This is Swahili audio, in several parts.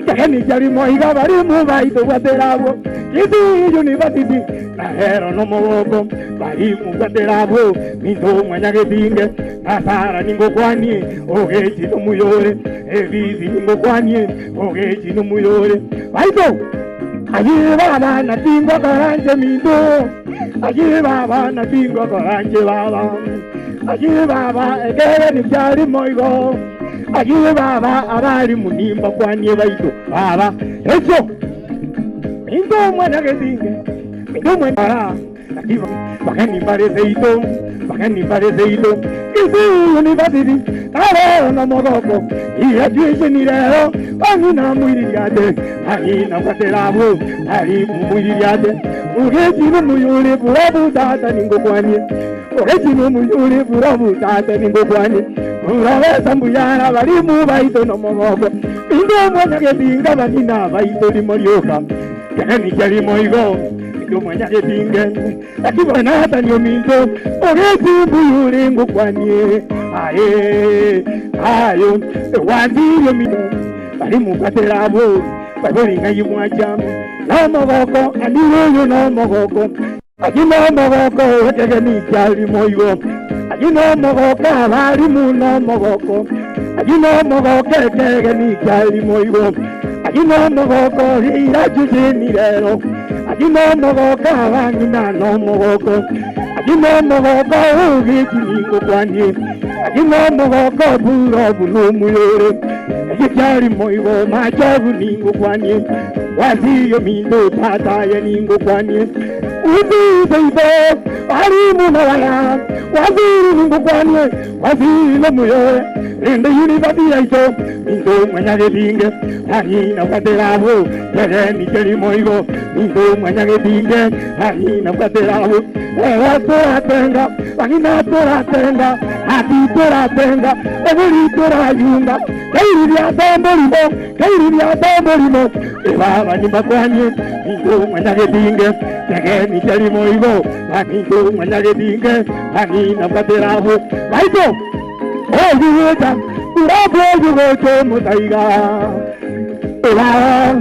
Kageni jari moiga bari mubaitu baterabo Kisii University Nahero no mogoko bari mubaterabo Minto mwanya gedinge Nasara ningo kwani Ogechi no muyore Evizi ningo kwani Ogechi no muyore Baito Aji baba na tingo koranje minto Aji baba na tingo koranje baba Aji baba egere ni jari moigo Aji baba abari munimba kwani baito baba Echo Minto mwana gedinge Minto mwana Akiva Bakani parece ito Bakani parece ito Kisii University Nahero no mogoko Iya juice ni rero Bangina muiriyate Bangina waterabo Ari muiriyate Ugechi no muyure burabu tata ningo kwani Ugechi no muyure burabu tata ningo kwani Urawe sambuyana bari mubaito no mogoko Minto mwana gedinga bangina baito di morioka Kageni jari moigo Minto mwana gedinga Akiva nata nyo minto Ugechi muyure ngo kwani Aye Ayo Waziri minto Bari mubaterabo Bari ngayi mwajamu No mogoko Andiyo no mogoko Ajino mogoko Kageni jari moigo Ajino mogoko Bari mu no mogoko Ajino mogoko Kageni jari moigo Ajino mogoko Ira juzi ni rero Ajino mogoko Bangina no mogoko Ajino mogoko Ugechi ningo kwani Ajino mogoko Buro bunu muyore Jari moigo Majabu ningo kwani Waziyo minto Tata ya ningo kwani Uzi seibo Ari munawaya Waziri ningo kwani Waziri muyore Rende University ya ito Minto mwana gedinge Ani na waterabo Kageni jari moigo Minto mwana gedinge Ani na waterabo Ewa tora tenga Bangina tora tenga Ati tora tenga Ebuli tora yunga Kairi ya tombolimo Kairi ya tombolimo Ewa wanimba kwanye Minto mwana gedinge Kageni jari moigo Minto mwana gedinge Ani na waterabo Baito Ojuweta Urabu yugocho mutaiga Ewa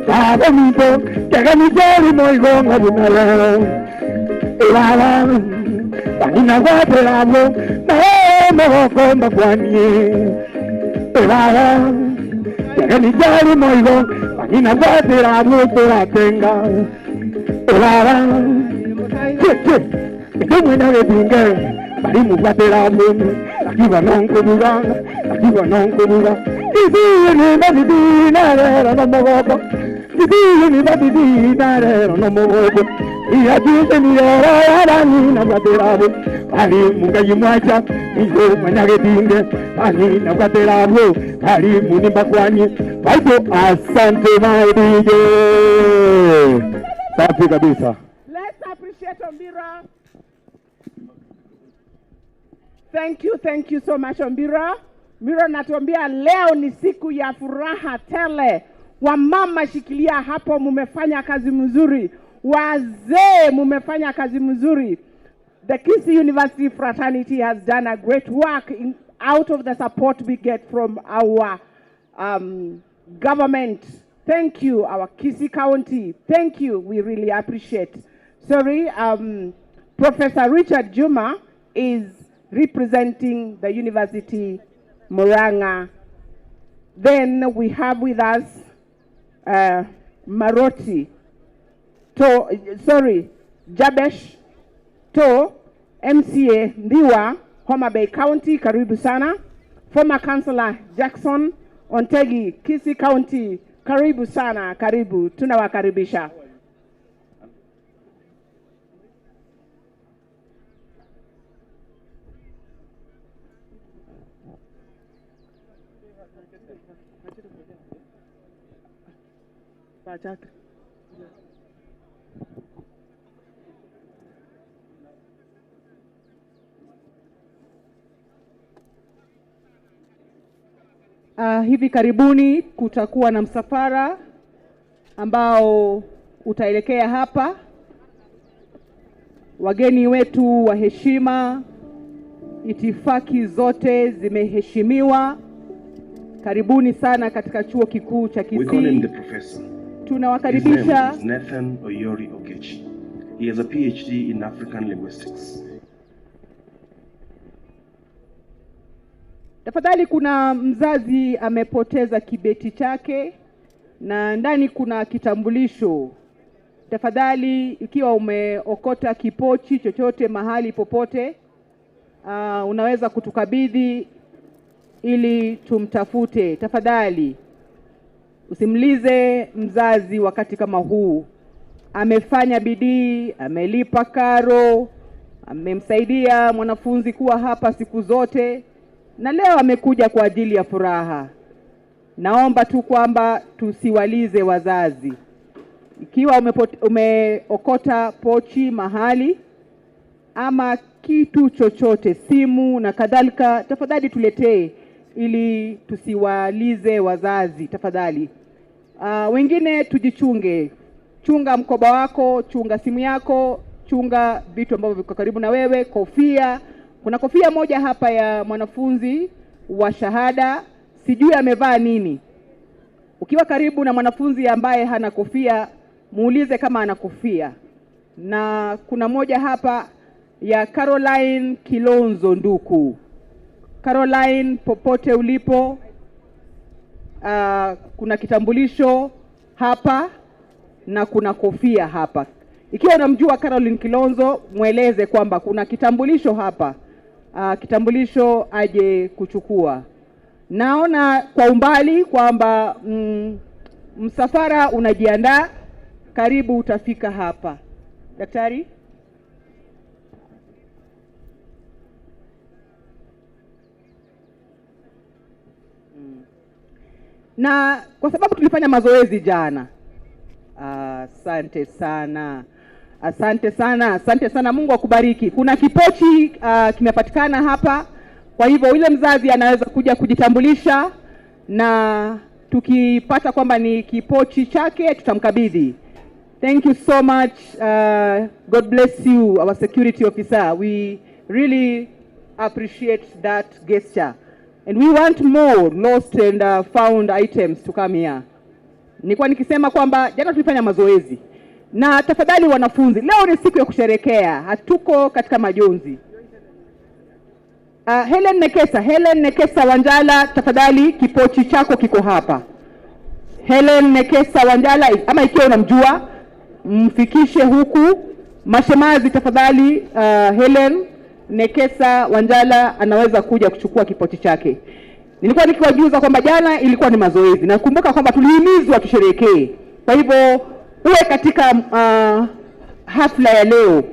Baba minto Kageni jari moigo ngabunalo Ewa Bangina waterabo Na mogoko mbakwanye Ewa Kageni jari moigo Bangina waterabo toratenga Ewa Che Minto mwana gedinge Bari mubaterabo Akiva nonko buga Akiva nonko buga Kisii University Nahero no mogoko Kisii University Nahero no mogoko Iya juice ni rero Arani na waterabo Bari mungayi mwacha Minto mwana gedinge Bari na waterabo Bari munimba kwani Baito asante my DJ Safi kabisa. Let's appreciate Ombira. Thank you so much Ombira. Ombira natuambia leo ni siku ya furaha tele. Wamama shikilia hapo mumefanya kazi mzuri. Wazee mumefanya kazi mzuri. The Kisii University fraternity has done a great work out of the support we get from our government. Thank you, our Kisii County. Thank you, we really appreciate. Sorry, Professor Richard Juma is representing the University Murang'a. Then we have with us Maroti, Jabesh To, MCA Ndiwa, Homa Bay County, karibu sana. Former Councillor Jackson Ontegi, Kisii County, karibu sana, karibu, tunawakaribisha. Hivi karibuni kutakuwa na msafara ambao utaelekea hapa. Wageni wetu wa heshima, itifaki zote zimeheshimiwa. Karibuni sana katika chuo kikuu cha Kisii. We call him the professor. Tunawakaribisha. His name is Nathan Oyori Okechi. He has a PhD in African linguistics. Tafadhali, kuna mzazi amepoteza kibeti chake na ndani kuna kitambulisho. Tafadhali, ikiwa umeokota kipochi chochote mahali popote, unaweza kutukabidhi ili tumtafute. Tafadhali usimlize mzazi wakati kama huu. Amefanya bidii, amelipa karo, amemsaidia mwanafunzi kuwa hapa siku zote, na leo amekuja kwa ajili ya furaha. Naomba tu kwamba tusiwalize wazazi. Ikiwa umeokota pochi mahali ama kitu chochote, simu na kadhalika, tafadhali tuletee ili tusiwalize wazazi tafadhali. Wengine tujichunge. Chunga mkoba wako, chunga simu yako, chunga vitu ambavyo viko karibu na wewe, kofia. Kuna kofia moja hapa ya mwanafunzi wa shahada, sijui amevaa nini. Ukiwa karibu na mwanafunzi ambaye hana kofia, muulize kama ana kofia. Na kuna moja hapa ya Caroline Kilonzo Nduku. Caroline, popote ulipo, kuna kitambulisho hapa na kuna kofia hapa. Ikiwa unamjua Caroline Kilonzo, mweleze kwamba kuna kitambulisho hapa. Kitambulisho aje kuchukua. Naona kwa umbali kwamba msafara unajiandaa, karibu utafika hapa. Daktari? Na kwa sababu tulifanya mazoezi jana. Asante sana. Asante sana. Asante sana. Mungu akubariki. Kuna kipochi kimepatikana hapa. Kwa hivyo yule mzazi anaweza kuja kujitambulisha, na tukipata kwamba ni kipochi chake tutamkabidhi. Thank you so much. God bless you, our security officer. We really appreciate that gesture. And we want more lost and found items to come here. Nilikuwa nikisema kwamba jana tulifanya mazoezi. Na tafadhali wanafunzi, leo ni siku ya kusherekea. Hatuko katika majonzi. Helen Nekesa Wanjala, tafadhali kipochi chako kiko hapa. Helen Nekesa Wanjala, ama ikiwa unamjua, mfikishe huku. Mashemazi tafadhali, Helen Nekesa Wanjala anaweza kuja kuchukua kipochi chake. Nilikuwa nikiwajuza kwamba jana ilikuwa ni mazoezi. Na kumbuka kwamba tulihimizwa tusherekee. Kwa hivyo uwe katika hafla ya leo.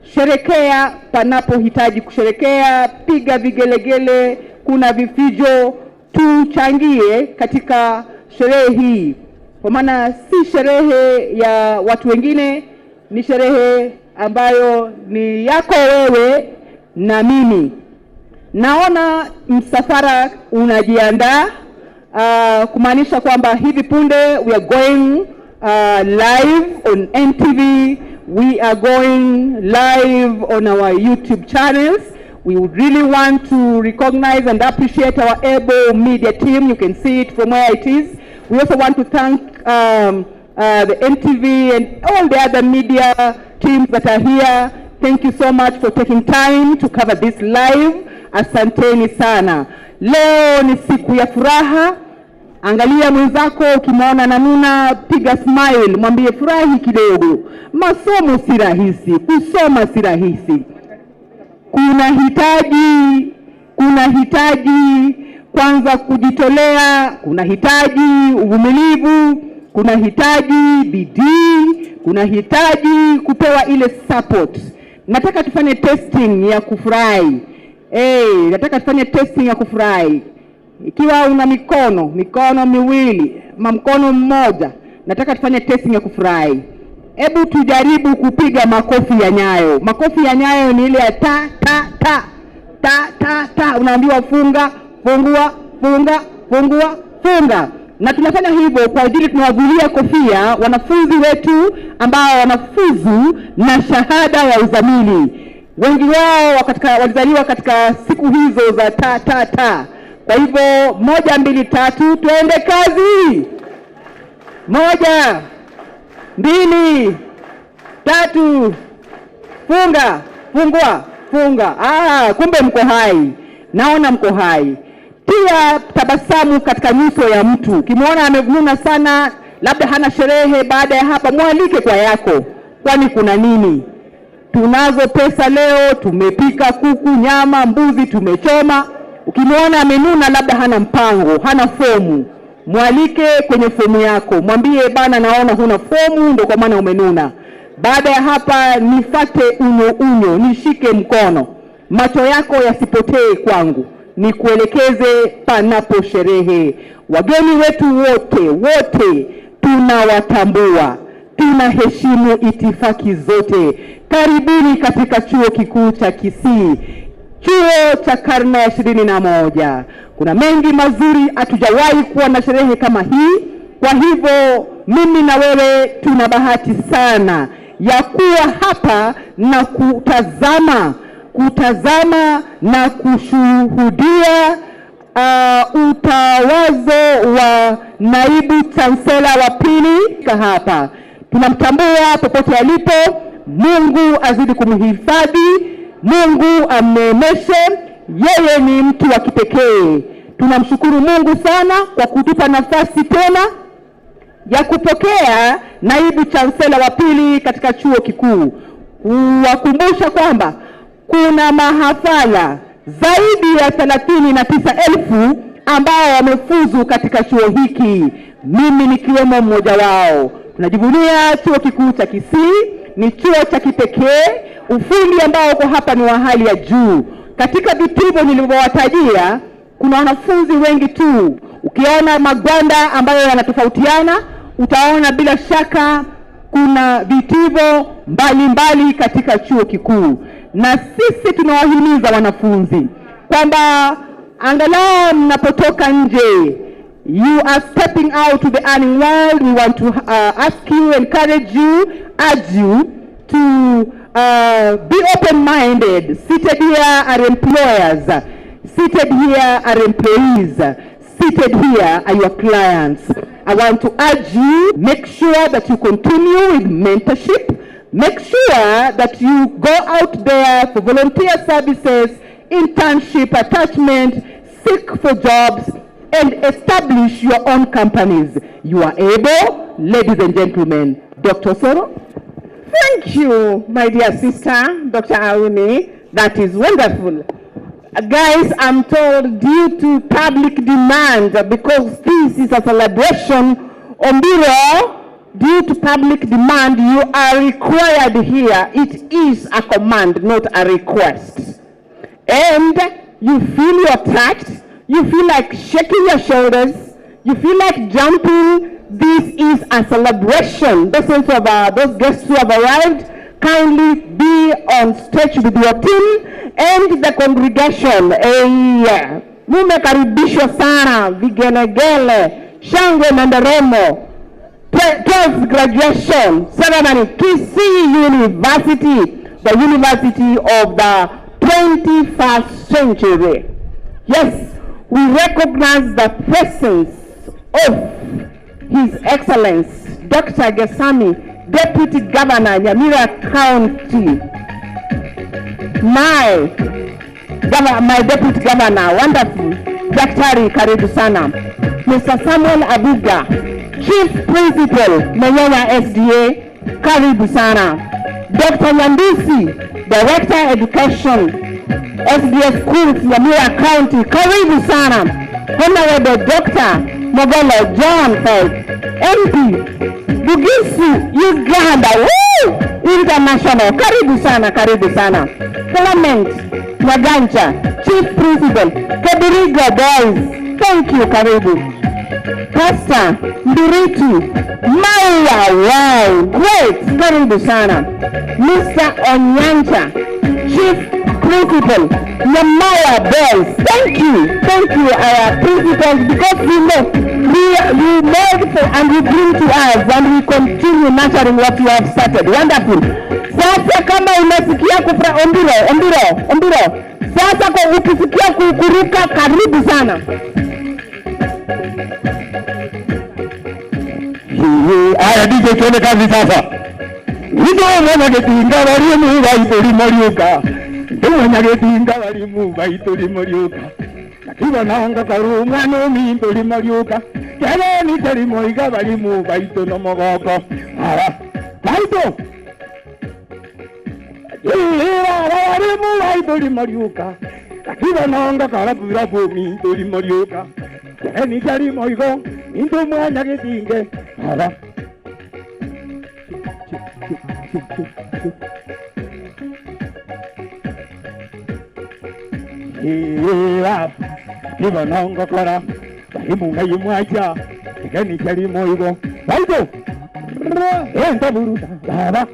Sherekea panapohitaji kusherekea, piga vigelegele, kuna vifijo, tuchangie katika sherehe hii. Kwa maana si sherehe ya watu wengine, ni sherehe ambayo ni yako wewe na mimi. Naona msafara unajiandaa, kumaanisha kwamba hivi punde we are going live on NTV. We are going live on our YouTube channels. We would really want to recognize and appreciate our able media team. You can see it from where it is. We also want to thank the NTV and all the other media teams that are here. Thank you so much for taking time to cover this live. Asanteni sana. Leo ni siku ya furaha. Angalia mwenzako, ukimwona nanuna, piga smile, mwambie furahi kidogo. Masomo si rahisi, kusoma si rahisi. Kuna hitaji kwanza kujitolea, kuna hitaji uvumilivu, kuna hitaji bidii, kuna hitaji kupewa ile support. Nataka tufanye testing ya kufurahi. Nataka tufanye testing ya kufurahi. Ikiwa una mikono miwili, mkono mmoja, nataka tufanye testing ya kufurahi. Hebu tujaribu kupiga makofi ya nyayo. Makofi ya nyayo ni ile ya ta ta ta ta ta ta. Unaambiwa funga, fungua, funga, fungua, funga. Na tunafanya hivyo kwa ajili tunawavulia kofia wanafunzi wetu ambao wanafuzu na shahada ya uzamili. Wengi wao walizaliwa katika siku hizo za ta ta ta. Kwa hivyo 1, 2, 3 tuende kazi. 1, 2, 3. Funga, fungua, funga. Kumbe mko hai. Naona mko hai. Pia tabasamu katika nyuso ya mtu. Ukimwona amenuna sana, labda hana sherehe, baada ya hapa mwalike kwa yako. Kwani kuna nini? Tunazo pesa leo, tumepika kuku, nyama, mbuzi tumechoma. Ukimwona amenuna, labda hana mpango, hana fomu, mwalike kwenye fomu yako. Mwambie bana, naona huna fomu ndio kwa maana umenuna. Baada ya hapa nifate unyo, nishike mkono. Macho yako yasipotee kwangu, nikuelekeze panapo sherehe. Wageni wetu wote tunawatambua. Tunaheshimu itifaki zote. Karibuni katika chuo kikuu cha Kisii. Chuo cha karne ya 21. Kuna mengi mazuri, hatujawahi kuwa na sherehe kama hii. Kwa hivyo mimi na wewe tuna bahati sana ya kuwa hapa na kutazama na kushuhudia utawazo wa naibu chancellor wa pili hapa. Tunamtambua popote alipo. Mungu azidi kumhifadhi, Mungu amnemeshe. Yeye ni mtu wa kipekee. Tunamshukuru Mungu sana kwa kutupa nafasi tena ya kupokea naibu chancellor wa pili katika chuo kikuu. Kuwakumbusha kwamba kuna mahafala zaidi ya 39,000 ambao wamefuzu katika chuo hiki, mimi nikiwemo mmoja wao. Tunajivunia chuo kikuu cha Kisii, ni chuo cha kipekee. Ufundi ambao uko hapa ni wa hali ya juu. Katika vitivo nilivyowatajia, kuna wanafunzi wengi tu. Ukiona magwanda ambayo yanatofautiana, utaona bila shaka kuna vitivo mbalimbali katika chuo kikuu. Na sisi tunawahimiza wanafunzi kwamba angalau mnapotoka nje, you are stepping out to the earning world. We want to ask you, encourage you, urge you to be open-minded. Seated here are employers. Seated here are employees. Seated here are your clients. I want to urge you, make sure that you continue with mentorship. Make sure that you go out there for volunteer services, internship, attachment, seek for jobs, and establish your own companies. You are able, ladies and gentlemen. Dr. Soro? Thank you, my dear sister, Dr. Auni. That is wonderful. Guys, I'm told due to public demand, because this is a celebration, Ombiro, due to public demand, you are required here. It is a command, not a request. And you feel you're touched, you feel like shaking your shoulders, you feel like jumping. This is a celebration. Those guests who have arrived, kindly be on stage with your team and the congregation. Mumekaribishwa sana, vigelegele, shangwe na nderemo. 12th graduation ceremony, Kisii University, the university of the 21st century. Yes, we recognize the presence of His Excellency Dr. Gesami, Deputy Governor, Nyamira County. My Deputy Governor, wonderful, Daktari karibu sana. Mr. Samuel Abuga, Chief Principal, Menyanya SDA, karibu sana. Dr. Nyandisi, Director Education, SDA Schools, Nyamira County, karibu sana. Honorable Dr. Mogolo John Feld, MP, Bugisu, Uganda, International, karibu sana, karibu sana. Clement Nyaganja, Chief Principal, Kabiriga Boys, thank you, karibu. Pastor Mbiritu, Maua, wow, great, karibu sana. Mr. Onyanja, Chief Principal, Nyamaya Boys, thank you, our principals, because you know, you made and you bring to us, and we continue nurturing what you have started. Wonderful. Sasa kama umesikia kufra Ombiro, Sasa kwa ukisikia kukuruka, karibu sana. Aya DJ tuone kazi sasa. Ndio mwana getinga walimu baituli moriuka. Ndio mwana getinga walimu baituli moriuka. Kiba nanga karumwa no mintuli moriuka. Kene ni tali moiga walimu baito no mogoko. Ara. Baito. Walimu baituli moriuka. Kiba nanga karabura bo mintuli moriuka. Kene tali moigo ndio mwana getinga. Ara. Kiba nongo kora balimu ngayi mwaja kani chali moigo baito enta buruta baba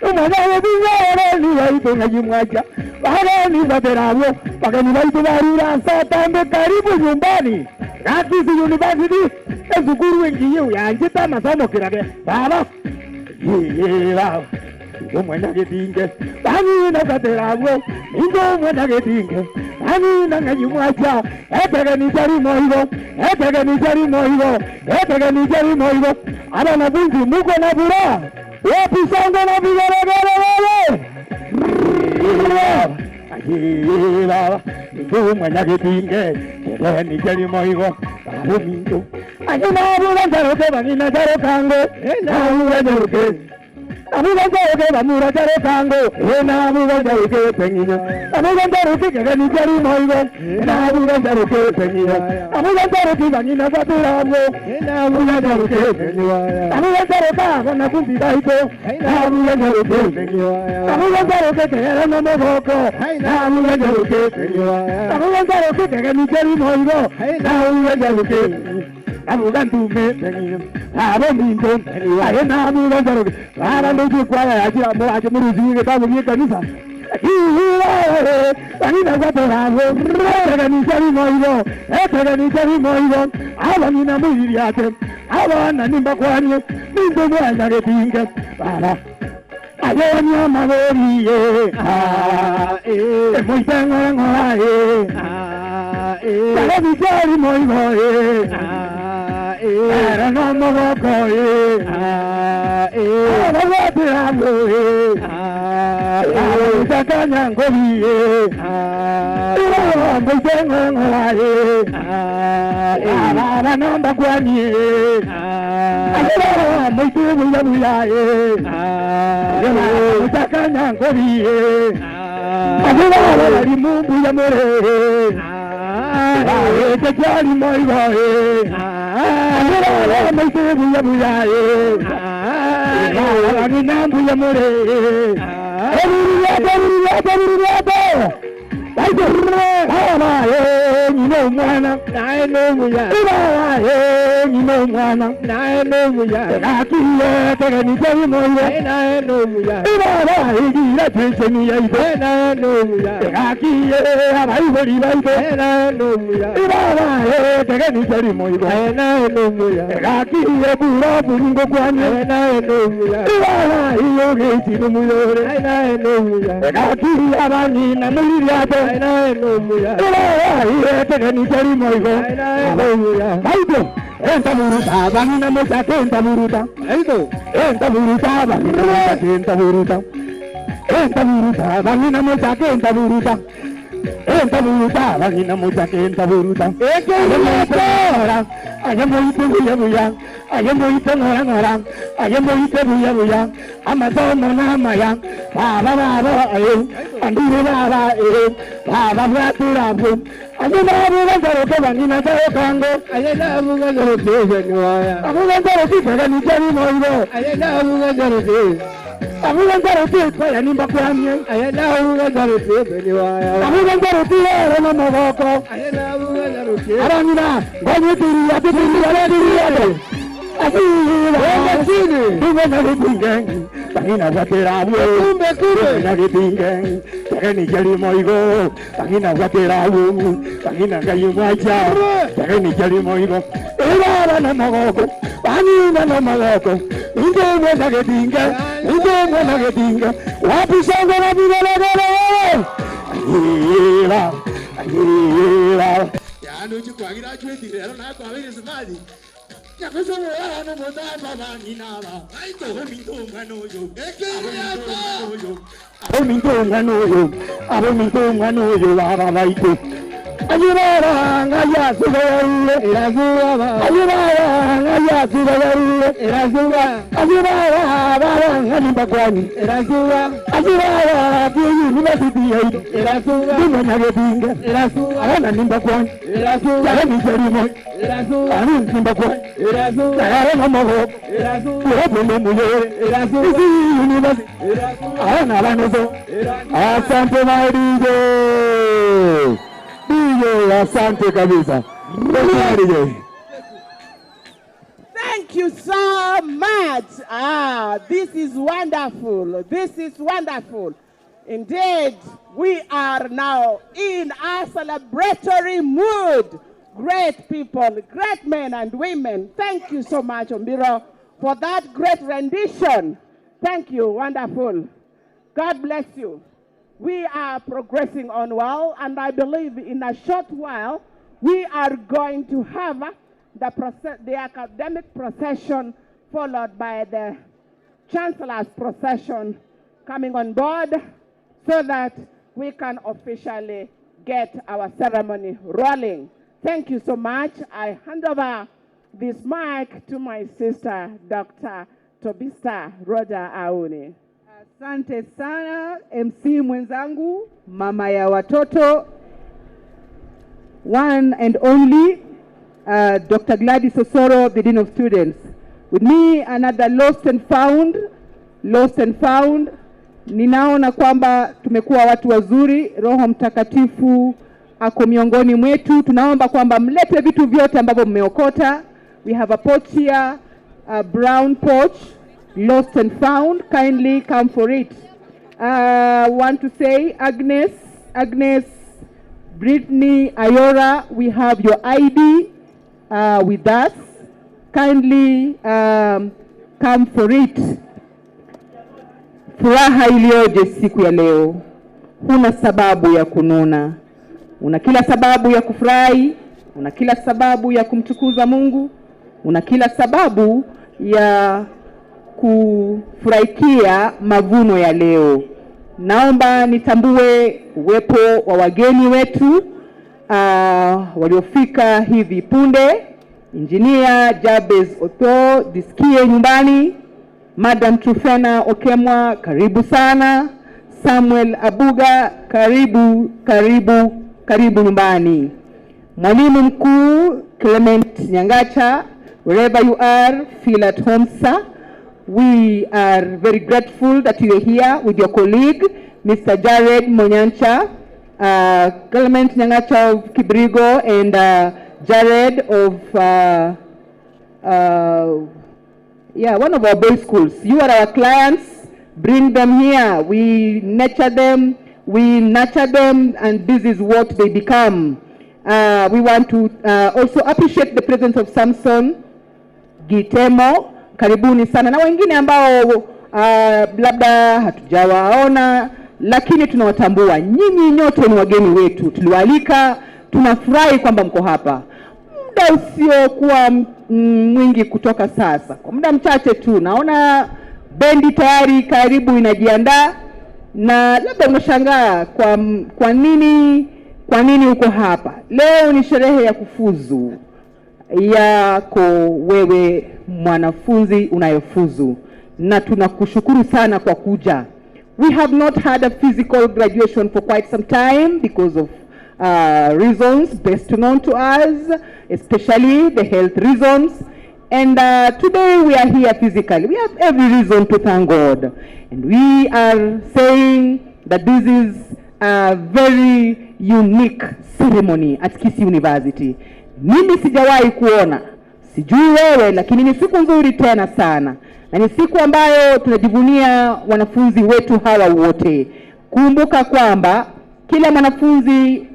umwana wabingara ni baito ngayi mwaja baba ni baterabo pakani baito barura satambe karibu nyumbani Kisii University ezukuru wengiye yanjita masomo kirabe baba baba Ndo mwana getinge bani na baterabo ndo mwana getinge bani na ngayumwacha etega ni jari moigo etega ni jari moigo etega ni jari moigo ana na bunzi muko na bura wapi songo na bigeregere wale baba ndo mwana getinge etega ni jari moigo bani ndo ayuna bura jaroke bani na jarokango na bura jaroke Amuganjaroke bamurajare kango ena amuganjaroke pengina amuganjaroke kagani jari moigo ena amuganjaroke pengina amuganjaroke bangina baturabo ena amuganjaroke pengina amuganjaroka bana kumbi baito ena amuganjaroke pengina amuganjaroke kagana nomogoko ena amuganjaroke pengina amuganjaroke kagani jari moigo ena amuganjaroke amugantume pengina abo minto ayena amuganjaroke ndugu kwa ajira mo aje muruzi tabu ni kanisa Anina gatorabo kanisa ni moigo kanisa ni moigo aba ni na mwili yake aba na nimba kwani ndo mwana getinga baba ayonya mabori moitenga ngora baba bijari moigo era no mogoko Sakanya ngobi mbenga ngolaye ara namba kwani ara mwitu buyabuyaye sakanya ngobi ara limumbu ya more tejali moigo ara mwitu buyabuyaye ara nambu ya more mwana nae no muya ni no mwana nae no muya akiye tega ni jari moyo nae no muya ira tensheni ya ibe nae no muya akiye abai bori baite nae no muya tega ni jari moyo nae no muya akiye bura buringo kwanye nae no muya iyo geti no muyo nae no muya akiye abani na muri yate nae no muya tega ni jari moigo baito enta buruta bani na mosa enta buruta baito enta buruta bani na mosa enta buruta enta buruta bani na mosa enta buruta enta buruta bani na mosa enta buruta ayamoite buya ayamoite ngora ayamoite buya amadomo na maya baba andure baba baturabo ayena buganjaroke bangina jarokango ayena buganjaroke benwaya abuganjaroke kagani jari moigo ayena buganjaroke abuganjaroke kwaya nimba kwamye ayena buganjaroke benwaya abuganjaroke era no mogoko ayena buganjaroke arangina ngonyitiri yatiri Kumbe kutingengi, tangina waterabo. Kumbe kutingengi, tangini jari moigo, tangina waterabo, tangina ngayumwacha, tangini jari moigo. Era na magoko, tangina na magoko. Inde mweza kutinga, Ndio na gedinga wapi songo na bilegele ayela ayela ya no chikwagira chweti lero na kwa wele smadi ya ko songo ya no mota baba ni naba ai to minto ngano yo abo minto ngano yo baba baito ayira ngaya subaru erazuba ayira ngaya subaru erazuba ayira baba ngani bakwani erazuba ayira university erazuba nimanya gedinga erazuba ana nimba kwani erazuba ana nijerimo erazuba ana nimba kwani erazuba ana mamoho erazuba hapo muye erazuba university erazuba ana banozo asante marijo asante kabisa. Thank you so much. This is wonderful. This is wonderful. Indeed, we are now in a celebratory mood. Great people, great men and women. Thank you so much, Ombiro, for that great rendition. Thank you, wonderful. God bless you. We are progressing on well, and I believe in a short while, we are going to have the academic procession followed by the Chancellor's procession coming on board so that we can officially get our ceremony rolling. Thank you so much. I hand over this mic to my sister, Dr. Tobista Roger Auni. Asante sana MC mwenzangu, mama ya watoto, one and only Dr. Gladys Osoro, the Dean of Students. With me, another lost and found. Ninaona kwamba tumekuwa watu wazuri, Roho Mtakatifu ako miongoni mwetu. Tunaomba kwamba mlete vitu vyote ambavyo mmeokota. We have a pot here, a brown pot, lost and found. Kindly come for it. Want to say Agnes, Brittany, Ayora, we have your ID with us. Kindly come for it. Furaha iliyoje siku ya leo. Huna sababu ya kununa. Una kila sababu ya kufurahi, una kila sababu ya kumtukuza Mungu, una kila sababu ya kufurahikia mavuno ya leo. Naomba nitambue uwepo wa wageni wetu waliofika hivi punde. Engineer Jabez Otho, disikie nyumbani. Madam Trufena Okemwa, karibu sana. Samuel Abuga, karibu nyumbani. Mwalimu mkuu Clement Nyangacha, wherever you are, feel at home, sir. We are very grateful that you are here with your colleague, Mr. Jared Monyancha, Clement Nyangacha of Kibrigo, and Jared of one of our boys' schools. You are our clients. Bring them here. We nurture them, and this is what they become. We want to also appreciate the presence of Samson Gitemo. Karibuni sana na wengine ambao labda hatujawaona lakini tunawatambua. Nyinyi nyote ni wageni wetu. Tuliwaalika, tunafurahi kwamba mko hapa. Muda usiokuwa mwingi kutoka sasa. Kwa muda mchache tu naona bendi tayari karibu inajiandaa, na labda unashangaa kwa nini uko hapa. Leo ni sherehe ya kufuzu yako wewe mwanafunzi unayofuzu, na tunakushukuru sana kwa kuja. We have not had a physical graduation for quite some time because of reasons best known to us, especially the health reasons. And today we are here physically. We have every reason to thank God. And we are saying that this is a very unique ceremony at Kisii University. Mimi sijawahi kuona, sijui wewe, lakini ni siku nzuri tena sana. Na ni siku ambayo tunajivunia wanafunzi wetu hawa wote. Kumbuka kwamba kila mwanafunzi